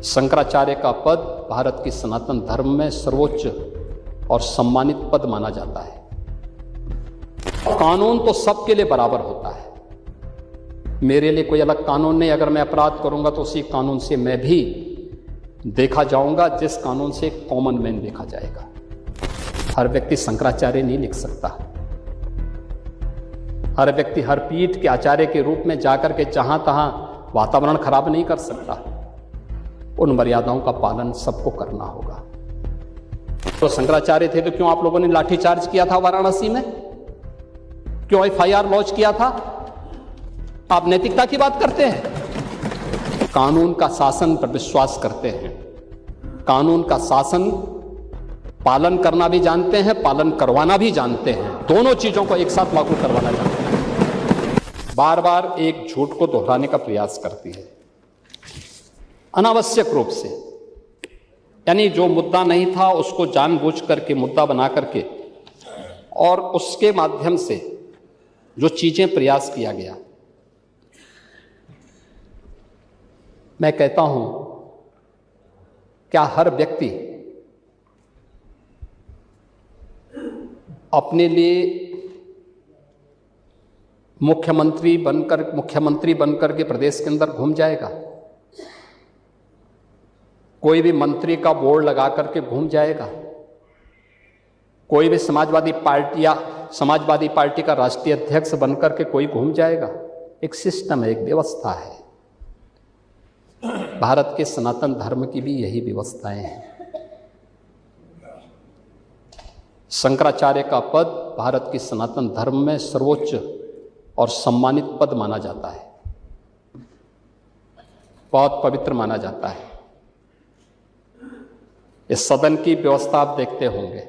शंकराचार्य का पद भारत की सनातन धर्म में सर्वोच्च और सम्मानित पद माना जाता है। कानून तो सबके लिए बराबर होता है। मेरे लिए कोई अलग कानून नहीं। अगर मैं अपराध करूंगा तो उसी कानून से मैं भी देखा जाऊंगा, जिस कानून से कॉमन मैन देखा जाएगा। हर व्यक्ति शंकराचार्य नहीं लिख सकता। हर व्यक्ति हर पीठ के आचार्य के रूप में जाकर के जहां तहां वातावरण खराब नहीं कर सकता। उन मर्यादाओं का पालन सबको करना होगा। तो शंकराचार्य थे तो क्यों आप लोगों ने लाठीचार्ज किया था वाराणसी में? क्यों एफआईआर लॉन्च किया था? आप नैतिकता की बात करते हैं। कानून का शासन पर विश्वास करते हैं। कानून का शासन पालन करना भी जानते हैं, पालन करवाना भी जानते हैं। दोनों चीजों को एक साथ लागू करवाना जानते हैं। बार बार एक झूठ को दोहराने का प्रयास करती है अनावश्यक रूप से। यानी जो मुद्दा नहीं था उसको जानबूझ करके मुद्दा बना करके और उसके माध्यम से जो चीजें प्रयास किया गया। मैं कहता हूं, क्या हर व्यक्ति अपने लिए मुख्यमंत्री बनकर के प्रदेश के अंदर घूम जाएगा? कोई भी मंत्री का बोर्ड लगा करके घूम जाएगा? कोई भी समाजवादी पार्टी का राष्ट्रीय अध्यक्ष बनकर के कोई घूम जाएगा? एक सिस्टम है, एक व्यवस्था है। भारत के सनातन धर्म की भी यही व्यवस्थाएं हैं। शंकराचार्य का पद भारत की सनातन धर्म में सर्वोच्च और सम्मानित पद माना जाता है। बहुत पवित्र माना जाता है। इस सदन की व्यवस्था आप देखते होंगे,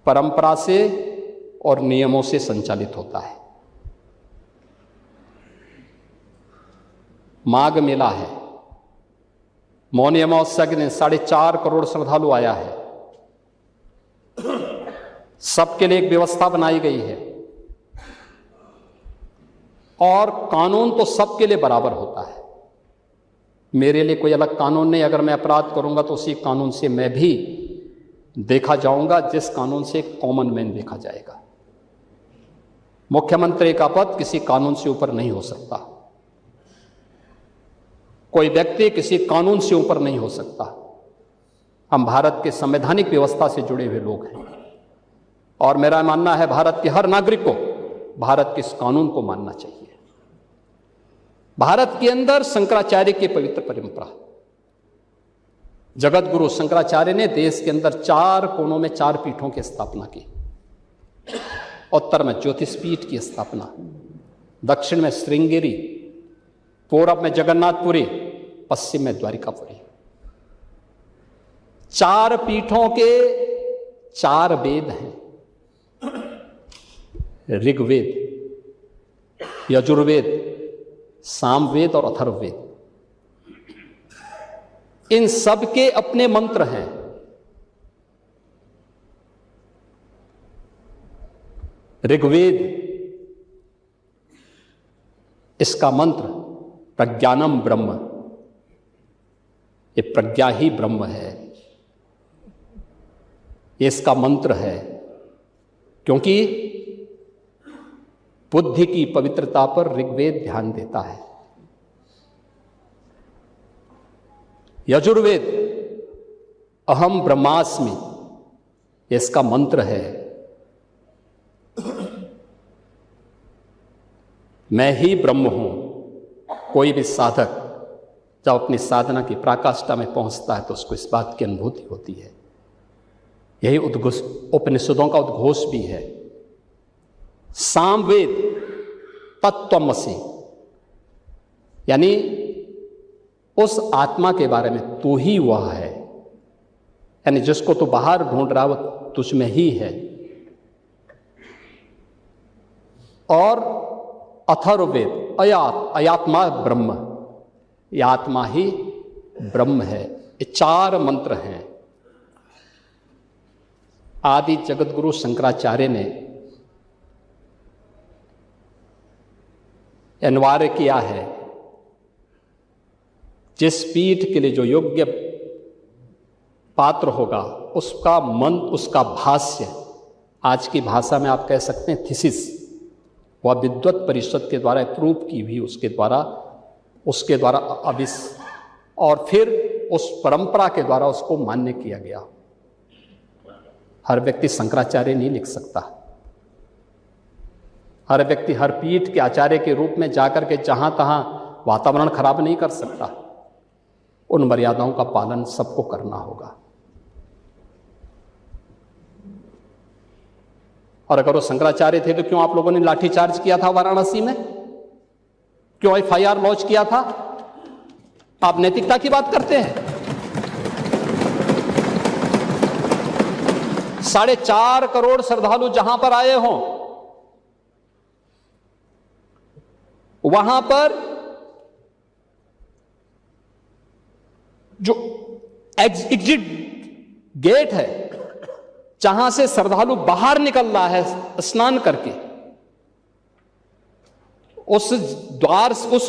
परंपरा से और नियमों से संचालित होता है। माघ मेला है, मौनी अमावस्या के दिन 4.5 करोड़ श्रद्धालु आया है। सबके लिए एक व्यवस्था बनाई गई है और कानून तो सबके लिए बराबर होता है। मेरे लिए कोई अलग कानून नहीं। अगर मैं अपराध करूंगा तो उसी कानून से मैं भी देखा जाऊंगा, जिस कानून से कॉमन मैन देखा जाएगा। मुख्यमंत्री का पद किसी कानून से ऊपर नहीं हो सकता। कोई व्यक्ति किसी कानून से ऊपर नहीं हो सकता। हम भारत के संवैधानिक व्यवस्था से जुड़े हुए लोग हैं और मेरा मानना है भारत के हर नागरिक को भारत के इस कानून को मानना चाहिए। भारत के अंदर शंकराचार्य की पवित्र परंपरा, जगत गुरु शंकराचार्य ने देश के अंदर 4 कोनों में 4 पीठों की स्थापना की। उत्तर में ज्योतिष पीठ की स्थापना, दक्षिण में श्रृंगेरी, पूर्व में जगन्नाथपुरी, पश्चिम में द्वारिकापुरी। 4 पीठों के 4 वेद हैं, ऋग्वेद, यजुर्वेद, सामवेद और अथर्ववेद। इन सब के अपने मंत्र हैं। ऋग्वेद, इसका मंत्र प्रज्ञानम ब्रह्म, ये प्रज्ञा ही ब्रह्म है, ये इसका मंत्र है। क्योंकि बुद्धि की पवित्रता पर ऋग्वेद ध्यान देता है। यजुर्वेद अहम ब्रह्मास्मि, ये इसका मंत्र है। मैं ही ब्रह्म हूं। कोई भी साधक जब अपनी साधना की पराकाष्ठा में पहुंचता है तो उसको इस बात की अनुभूति होती है। यही उपनिषदों का उद्घोष भी है। सामवेद तत्त्वमसि, यानी उस आत्मा के बारे में तू ही वह है, यानी जिसको तू बाहर ढूंढ रहा है वो तुझ में ही है। और अथर्ववेद अयात्मा ब्रह्म, ये आत्मा ही ब्रह्म है। ये 4 मंत्र हैं। आदि जगत गुरु शंकराचार्य ने अनिवार्य किया है जिस पीठ के लिए जो योग्य पात्र होगा उसका मन, उसका भाष्य, आज की भाषा में आप कह सकते हैं थीसिस, वह विद्वत परिषद के द्वारा अप्रूव की हुई, उसके द्वारा और फिर उस परंपरा के द्वारा उसको मान्य किया गया। हर व्यक्ति शंकराचार्य नहीं लिख सकता। हर व्यक्ति हर पीठ के आचार्य के रूप में जाकर के जहां तहां वातावरण खराब नहीं कर सकता। उन मर्यादाओं का पालन सबको करना होगा। और अगर वो शंकराचार्य थे तो क्यों आप लोगों ने लाठीचार्ज किया था वाराणसी में? क्यों एफआईआर लॉन्च किया था? आप नैतिकता की बात करते हैं। 4.5 करोड़ श्रद्धालु जहां पर आए हों, वहां पर जो एग्जिट गेट है, जहां से श्रद्धालु बाहर निकल रहा है स्नान करके, उस द्वार, उस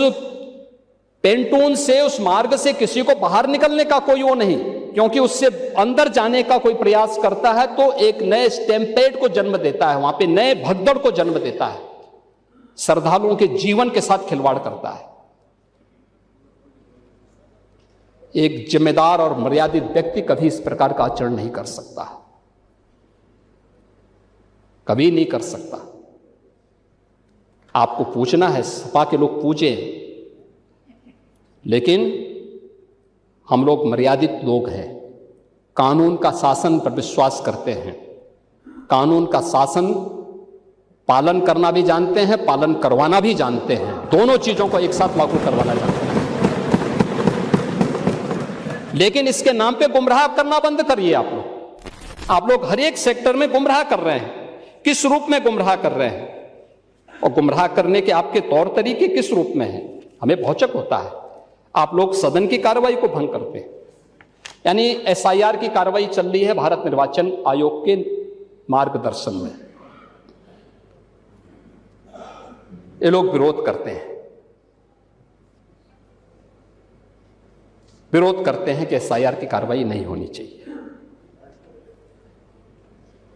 पेंटून से, उस मार्ग से किसी को बाहर निकलने का कोई वो नहीं, क्योंकि उससे अंदर जाने का कोई प्रयास करता है तो एक नए स्टैम्पेड को जन्म देता है, वहां पे नए भगदड़ को जन्म देता है, श्रद्धालुओं के जीवन के साथ खिलवाड़ करता है। एक जिम्मेदार और मर्यादित व्यक्ति कभी इस प्रकार का आचरण नहीं कर सकता, कभी नहीं कर सकता। आपको पूछना है, सपा के लोग पूछे, लेकिन हम लोग मर्यादित लोग हैं, कानून का शासन पर विश्वास करते हैं, कानून का शासन पालन करना भी जानते हैं, पालन करवाना भी जानते हैं, दोनों चीजों को एक साथ लागू करवाना जानते हैं। लेकिन इसके नाम पे गुमराह करना बंद करिए। आप लोग हर एक सेक्टर में गुमराह कर रहे हैं। किस रूप में गुमराह कर रहे हैं? और गुमराह करने के आपके तौर तरीके किस रूप में हैं? हमें भौचक होता है। आप लोग सदन की कार्रवाई को भंग करते हैं। यानी एसआईआर की कार्रवाई चल रही है भारत निर्वाचन आयोग के मार्गदर्शन में, ये लोग विरोध करते हैं, कि एसआईआर की कार्रवाई नहीं होनी चाहिए।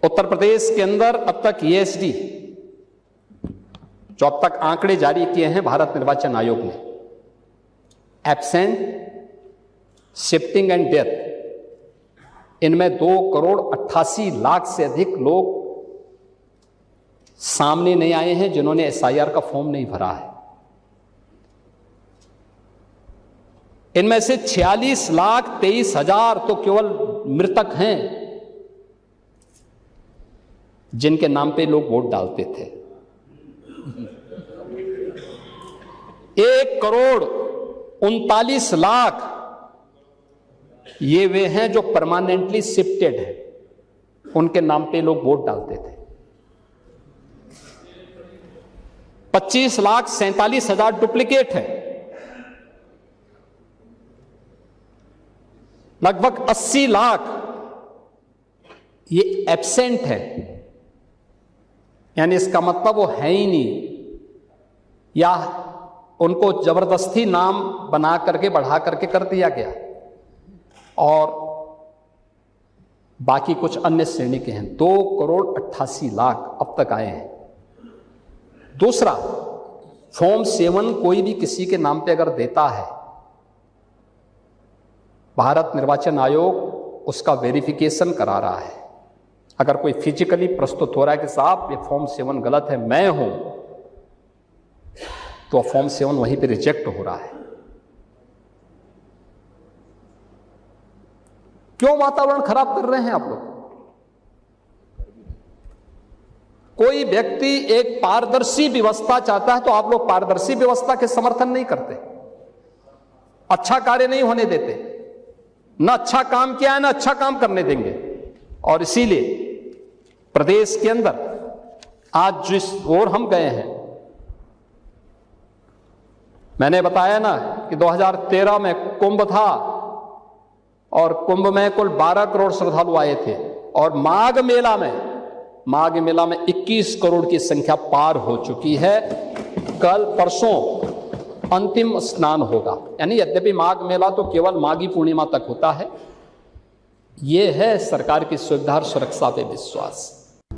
उत्तर प्रदेश के अंदर अब तक ईएसडी, जो अब तक आंकड़े जारी किए हैं भारत निर्वाचन आयोग ने, एब्सेंट, शिफ्टिंग एंड डेथ, इनमें 2,88,00,000 से अधिक लोग सामने नहीं आए हैं जिन्होंने एसआईआर का फॉर्म नहीं भरा है। इनमें से 46,23,000 तो केवल मृतक हैं जिनके नाम पे लोग वोट डालते थे। 1,39,00,000 ये वे हैं जो परमानेंटली शिफ्टेड हैं, उनके नाम पे लोग वोट डालते थे। 25,47,000 डुप्लीकेट है। लगभग 80 लाख ये एब्सेंट है, यानी इसका मतलब वो है ही नहीं, या उनको जबरदस्ती नाम बना करके बढ़ा करके कर दिया गया, और बाकी कुछ अन्य श्रेणी के हैं। 2,88,00,000 अब तक आए हैं। दूसरा, फॉर्म 7 कोई भी किसी के नाम पे अगर देता है, भारत निर्वाचन आयोग उसका वेरिफिकेशन करा रहा है। अगर कोई फिजिकली प्रस्तुत हो रहा है कि साहब ये फॉर्म 7 गलत है, मैं हूं, तो फॉर्म 7 वहीं पे रिजेक्ट हो रहा है। क्यों वातावरण खराब कर रहे हैं आप लोग? कोई व्यक्ति एक पारदर्शी व्यवस्था चाहता है तो आप लोग पारदर्शी व्यवस्था के समर्थन नहीं करते, अच्छा कार्य नहीं होने देते, ना अच्छा काम किया है ना अच्छा काम करने देंगे। और इसीलिए प्रदेश के अंदर आज जिस ओर हम गए हैं, मैंने बताया ना कि 2013 में कुंभ था और कुंभ में कुल 12 करोड़ श्रद्धालु आए थे, और माघ मेला में 21 करोड़ की संख्या पार हो चुकी है। कल परसों अंतिम स्नान होगा। यानी यद्यपि माघ मेला तो केवल माघी पूर्णिमा तक होता है, ये है सरकार की सुविधा और सुरक्षा पे विश्वास।